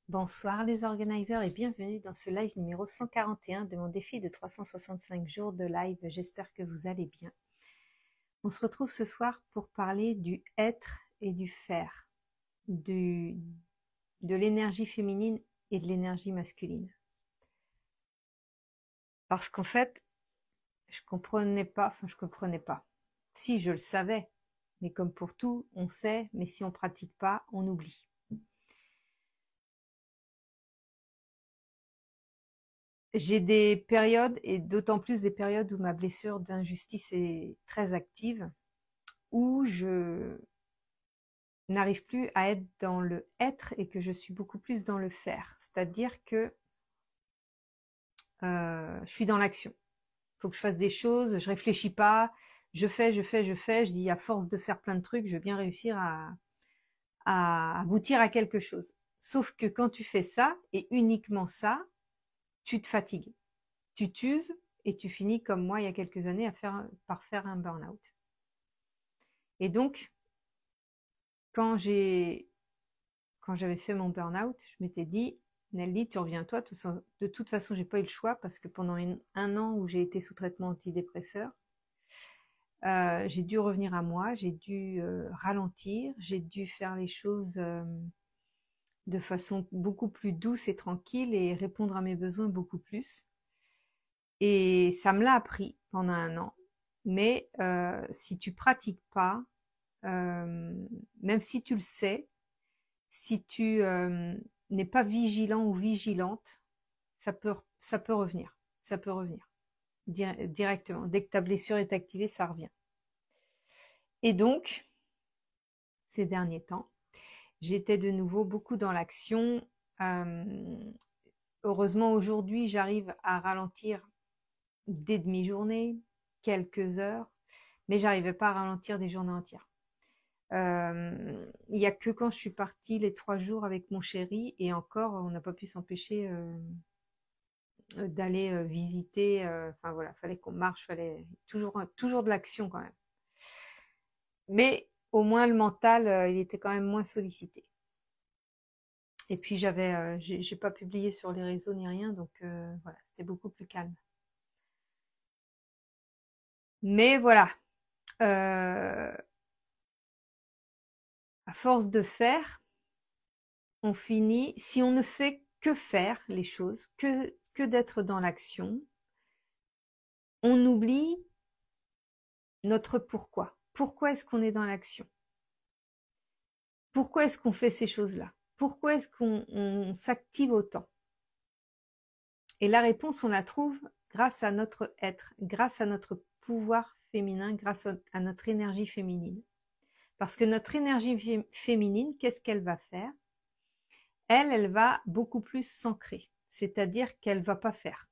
Bonsoir les organisers et bienvenue dans ce live numéro 141 de mon défi de 365 jours de live. J'espère que vous allez bien. On se retrouve ce soir pour parler du être et du faire, de l'énergie féminine et de l'énergie masculine. Parce qu'en fait, je comprenais pas. Si, je le savais, mais comme pour tout, on sait, mais si on pratique pas, on oublie. J'ai des périodes, et d'autant plus des périodes où ma blessure d'injustice est très active, où je n'arrive plus à être dans le être et que je suis beaucoup plus dans le faire. C'est-à-dire que je suis dans l'action. Il faut que je fasse des choses, je réfléchis pas, je fais. Je dis à force de faire plein de trucs, je vais bien réussir à aboutir à quelque chose. Sauf que quand tu fais ça, et uniquement ça, tu te fatigues. Tu t'uses et tu finis comme moi il y a quelques années par faire un burn-out. Et donc, quand j'avais fait mon burn-out, je m'étais dit, Nelly, tu reviens à toi. De toute façon, j'ai pas eu le choix parce que pendant un an où j'ai été sous traitement antidépresseur, j'ai dû revenir à moi, j'ai dû ralentir, j'ai dû faire les choses de façon beaucoup plus douce et tranquille et répondre à mes besoins beaucoup plus. Et ça me l'a appris pendant un an. Mais si tu pratiques pas, même si tu le sais, si tu n'es pas vigilant ou vigilante, ça peut revenir. Ça peut revenir directement. Dès que ta blessure est activée, ça revient. Et donc, ces derniers temps, j'étais de nouveau beaucoup dans l'action. Heureusement, aujourd'hui, j'arrive à ralentir des demi-journées, quelques heures, mais j'arrivais pas à ralentir des journées entières. Il y a que quand je suis partie les 3 jours avec mon chéri, et encore, on n'a pas pu s'empêcher d'aller visiter. Enfin voilà, fallait qu'on marche, fallait toujours de l'action quand même. Mais au moins le mental, il était quand même moins sollicité. Et puis j'ai pas publié sur les réseaux ni rien, donc voilà, c'était beaucoup plus calme. Mais voilà, à force de faire, on finit, si on ne fait que faire les choses, que d'être dans l'action, on oublie notre pourquoi. Pourquoi est-ce qu'on est dans l'action? Pourquoi est-ce qu'on fait ces choses-là? Pourquoi est-ce qu'on s'active autant? Et la réponse, on la trouve grâce à notre être, grâce à notre pouvoir féminin, grâce à notre énergie féminine. Parce que notre énergie féminine, qu'est-ce qu'elle va faire? Elle va beaucoup plus s'ancrer, c'est-à-dire qu'elle va pas faire.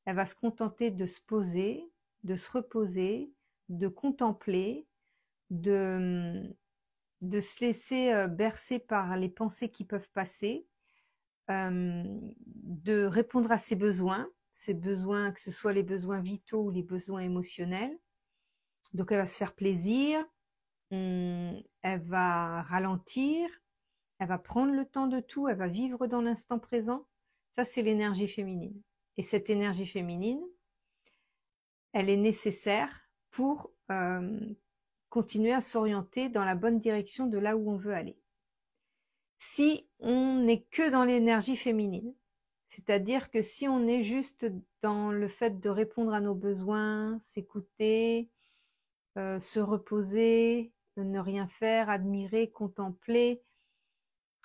Elle va se contenter de se poser, de se reposer, de contempler, de se laisser bercer par les pensées qui peuvent passer, de répondre à ses besoins, que ce soit les besoins vitaux ou les besoins émotionnels. Donc elle va se faire plaisir, elle va ralentir, elle va prendre le temps de tout, elle va vivre dans l'instant présent. Ça, c'est l'énergie féminine. Et cette énergie féminine, elle est nécessaire pour continuer à s'orienter dans la bonne direction de là où on veut aller. Si on n'est que dans l'énergie féminine, c'est-à-dire que si on est juste dans le fait de répondre à nos besoins, s'écouter, se reposer, ne rien faire, admirer, contempler,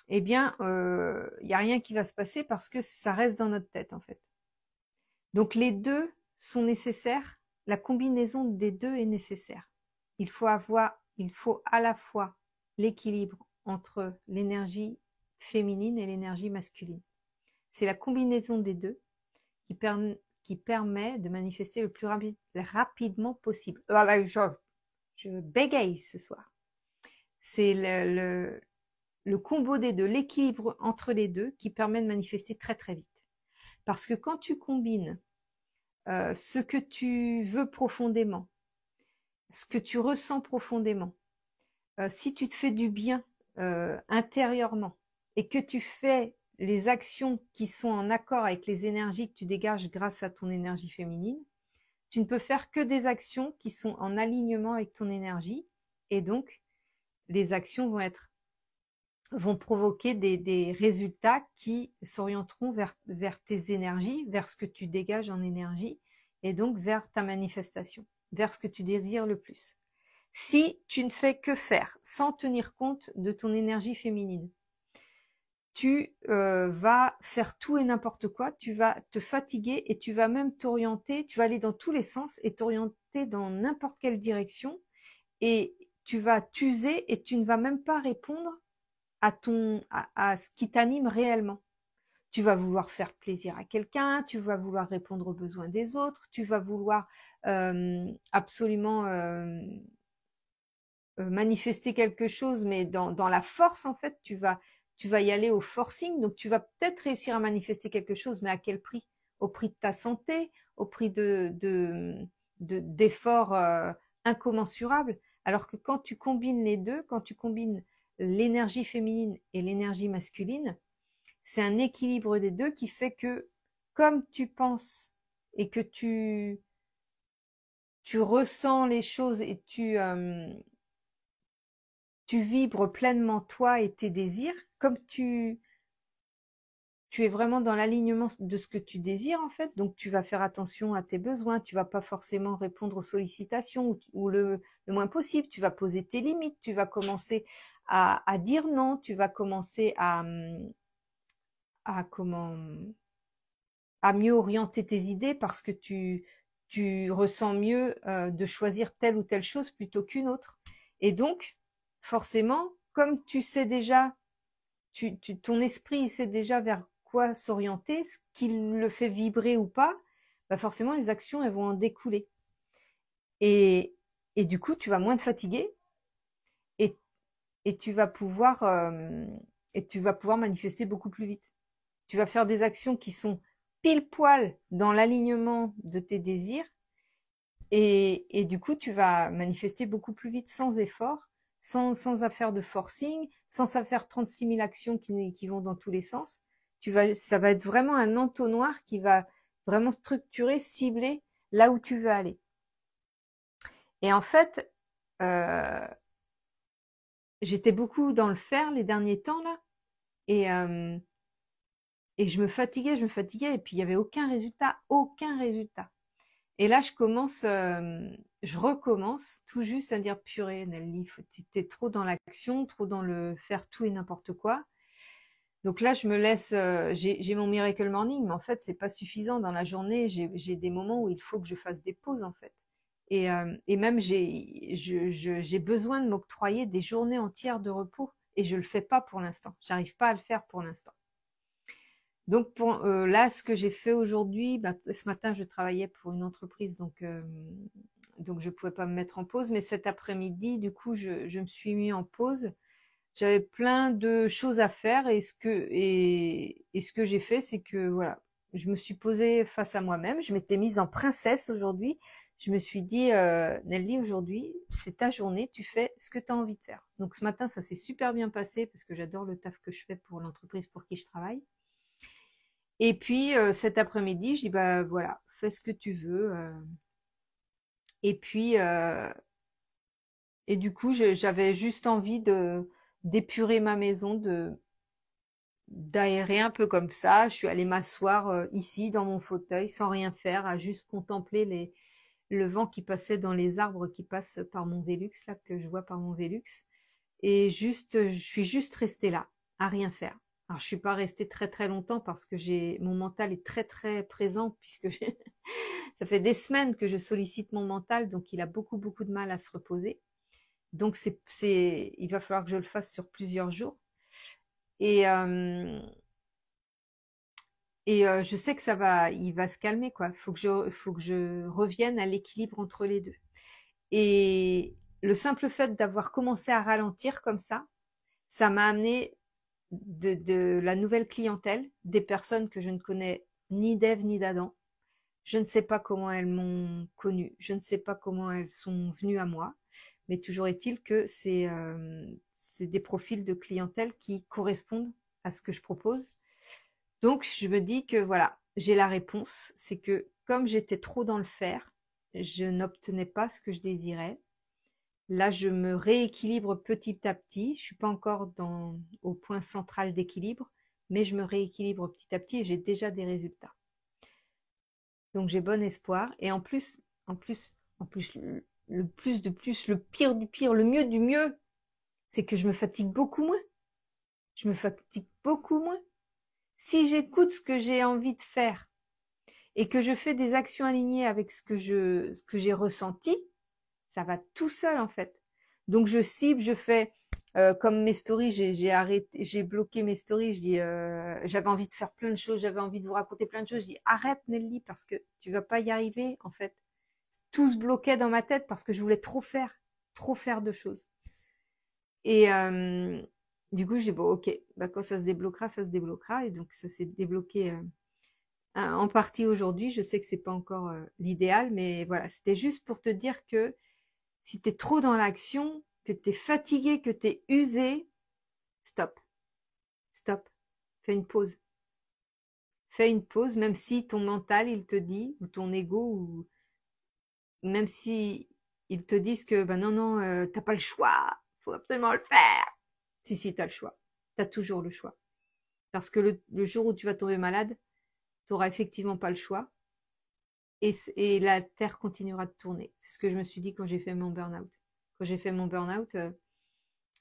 eh bien, il n'y a rien qui va se passer parce que ça reste dans notre tête en fait. Donc les deux sont nécessaires, la combinaison des deux est nécessaire. Il faut à la fois l'équilibre entre l'énergie féminine et l'énergie masculine. C'est la combinaison des deux qui permet de manifester le plus rapidement possible. Voilà, je bégaye ce soir. C'est le combo des deux, l'équilibre entre les deux qui permet de manifester très très vite. Parce que quand tu combines ce que tu veux profondément, ce que tu ressens profondément, si tu te fais du bien intérieurement et que tu fais les actions qui sont en accord avec les énergies que tu dégages grâce à ton énergie féminine. Tu ne peux faire que des actions qui sont en alignement avec ton énergie. Et donc, les actions vont provoquer des résultats qui s'orienteront vers tes énergies, vers ce que tu dégages en énergie, et donc vers ta manifestation, vers ce que tu désires le plus. Si tu ne fais que faire sans tenir compte de ton énergie féminine, tu vas faire tout et n'importe quoi, tu vas te fatiguer et tu vas même t'orienter, tu vas aller dans tous les sens et t'orienter dans n'importe quelle direction et tu vas t'user et tu ne vas même pas répondre à ce qui t'anime réellement. Tu vas vouloir faire plaisir à quelqu'un, tu vas vouloir répondre aux besoins des autres, tu vas vouloir absolument manifester quelque chose, mais dans la force, en fait, tu vas y aller au forcing, donc tu vas peut-être réussir à manifester quelque chose, mais à quel prix? Au prix de ta santé, au prix d'efforts incommensurables. Alors que quand tu combines les deux, quand tu combines l'énergie féminine et l'énergie masculine, c'est un équilibre des deux qui fait que comme tu penses et que tu ressens les choses et tu vibres pleinement toi et tes désirs, comme tu es vraiment dans l'alignement de ce que tu désires en fait, donc tu vas faire attention à tes besoins, tu vas pas forcément répondre aux sollicitations ou le moins possible, tu vas poser tes limites, tu vas commencer à dire non, tu vas commencer à mieux orienter tes idées parce que tu ressens mieux de choisir telle ou telle chose plutôt qu'une autre. Et donc, forcément, comme tu sais déjà, ton esprit sait déjà vers quoi s'orienter, ce qui le fait vibrer ou pas, bah forcément les actions elles vont en découler. Et, du coup, tu vas moins te fatiguer et, tu vas pouvoir manifester beaucoup plus vite. Tu vas faire des actions qui sont pile poil dans l'alignement de tes désirs et du coup tu vas manifester beaucoup plus vite sans effort, sans affaire de forcing, sans faire 36 000 actions qui vont dans tous les sens. Ça va être vraiment un entonnoir qui va vraiment structurer, cibler là où tu veux aller. Et en fait, j'étais beaucoup dans le faire les derniers temps là et je me fatiguais, et puis il y avait aucun résultat. Et là, je recommence tout juste à dire purée, Nelly, t'es trop dans l'action, trop dans le faire tout et n'importe quoi. Donc là, je me laisse, j'ai mon Miracle Morning, mais en fait, c'est pas suffisant dans la journée. J'ai des moments où il faut que je fasse des pauses en fait. Et même j'ai besoin de m'octroyer des journées entières de repos et je le fais pas pour l'instant. J'arrive pas à le faire pour l'instant. Donc là, ce que j'ai fait aujourd'hui, ce matin, je travaillais pour une entreprise, donc je pouvais pas me mettre en pause. Mais cet après-midi, du coup, je me suis mis en pause. J'avais plein de choses à faire et ce que j'ai fait, c'est que voilà, je me suis posée face à moi-même. Je m'étais mise en princesse aujourd'hui. Je me suis dit, Nelly, aujourd'hui, c'est ta journée, tu fais ce que tu as envie de faire. Donc ce matin, ça s'est super bien passé parce que j'adore le taf que je fais pour l'entreprise pour qui je travaille. Et puis cet après-midi, je dis bah voilà, fais ce que tu veux. Et puis et du coup, j'avais juste envie d'épurer ma maison, d'aérer un peu comme ça. Je suis allée m'asseoir ici dans mon fauteuil sans rien faire, à juste contempler le vent qui passait dans les arbres qui passent par mon Velux là que je vois par mon Velux. Et je suis juste restée là, à rien faire. Alors, je suis pas restée très très longtemps parce que mon mental est très très présent puisque ça fait des semaines que je sollicite mon mental, donc il a beaucoup beaucoup de mal à se reposer. Donc il va falloir que je le fasse sur plusieurs jours. Et je sais que il va se calmer quoi. Faut que je revienne à l'équilibre entre les deux. Et le simple fait d'avoir commencé à ralentir comme ça m'a amené de la nouvelle clientèle, des personnes que je ne connais ni d'Ève ni d'Adam. Je ne sais pas comment elles m'ont connue, je ne sais pas comment elles sont venues à moi, mais toujours est-il que c'est des profils de clientèle qui correspondent à ce que je propose. Donc, je me dis que voilà, j'ai la réponse. C'est que comme j'étais trop dans le faire, je n'obtenais pas ce que je désirais. Là, je me rééquilibre petit à petit. Je suis pas encore au point central d'équilibre, mais je me rééquilibre petit à petit et j'ai déjà des résultats. Donc, j'ai bon espoir. Et en plus, le plus de plus, le pire du pire, le mieux du mieux, c'est que je me fatigue beaucoup moins. Je me fatigue beaucoup moins. Si j'écoute ce que j'ai envie de faire et que je fais des actions alignées avec ce que j'ai ressenti, ça va tout seul en fait. Donc je cible, je fais comme mes stories, j'ai arrêté, j'ai bloqué mes stories. Je dis, j'avais envie de faire plein de choses, j'avais envie de vous raconter plein de choses. Je dis, arrête Nelly parce que tu vas pas y arriver en fait. Tout se bloquait dans ma tête parce que je voulais trop faire de choses. Et du coup, j'ai dit, bon, ok, bah, quand ça se débloquera, ça se débloquera. Et donc, ça s'est débloqué en partie aujourd'hui. Je sais que c'est pas encore l'idéal, mais voilà, c'était juste pour te dire que si tu es trop dans l'action, que tu es fatigué, que tu es usé, stop, stop, fais une pause. Fais une pause, même si ton mental, il te dit, ou ton ego, ou même si ils te disent que, ben non, non, t'as pas le choix, faut absolument le faire. Si, t'as le choix. T'as toujours le choix. Parce que le jour où tu vas tomber malade, tu n'auras effectivement pas le choix. Et la Terre continuera de tourner. C'est ce que je me suis dit quand j'ai fait mon burn-out. Quand j'ai fait mon burn-out,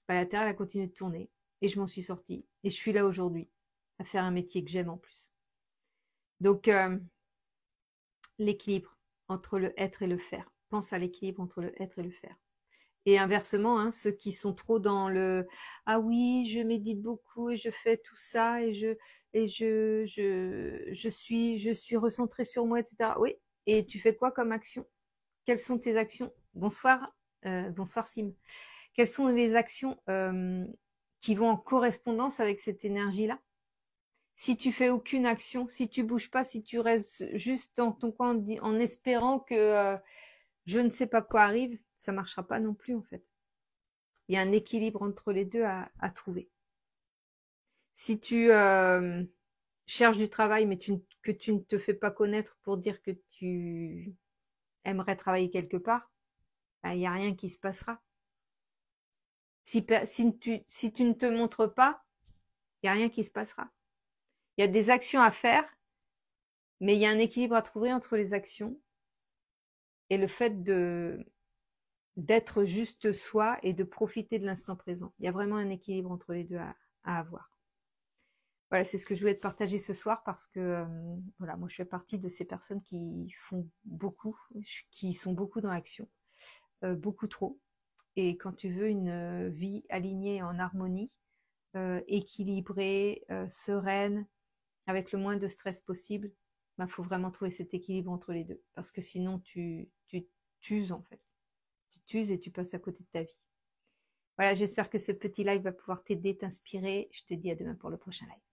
bah, la Terre, elle a continué de tourner. Et je m'en suis sortie. Et je suis là aujourd'hui, à faire un métier que j'aime en plus. Donc, l'équilibre entre le être et le faire. Pense à l'équilibre entre le être et le faire. Et inversement, hein, ceux qui sont trop dans le ah oui, je médite beaucoup et je fais tout ça et je suis recentrée sur moi, etc. Oui. Et tu fais quoi comme action? Quelles sont tes actions? Bonsoir, bonsoir Sim. Quelles sont les actions qui vont en correspondance avec cette énergie-là? Si tu fais aucune action, si tu bouges pas, si tu restes juste dans ton coin en espérant que je ne sais pas quoi arrive, ça marchera pas non plus en fait. Il y a un équilibre entre les deux à trouver. Si tu cherches du travail, mais que tu ne te fais pas connaître pour dire que tu aimerais travailler quelque part, ben, il n'y a rien qui se passera. Si tu ne te montres pas, il n'y a rien qui se passera. Il y a des actions à faire, mais il y a un équilibre à trouver entre les actions et le fait d'être juste soi et de profiter de l'instant présent. Il y a vraiment un équilibre entre les deux à avoir. Voilà, c'est ce que je voulais te partager ce soir parce que voilà, moi je fais partie de ces personnes qui font beaucoup, qui sont beaucoup dans l'action, beaucoup trop. Et quand tu veux une vie alignée en harmonie, équilibrée, sereine, avec le moins de stress possible, il faut vraiment trouver cet équilibre entre les deux. Parce que sinon tu t'uses en fait. Tu t'uses et tu passes à côté de ta vie. Voilà, j'espère que ce petit live va pouvoir t'aider, t'inspirer. Je te dis à demain pour le prochain live.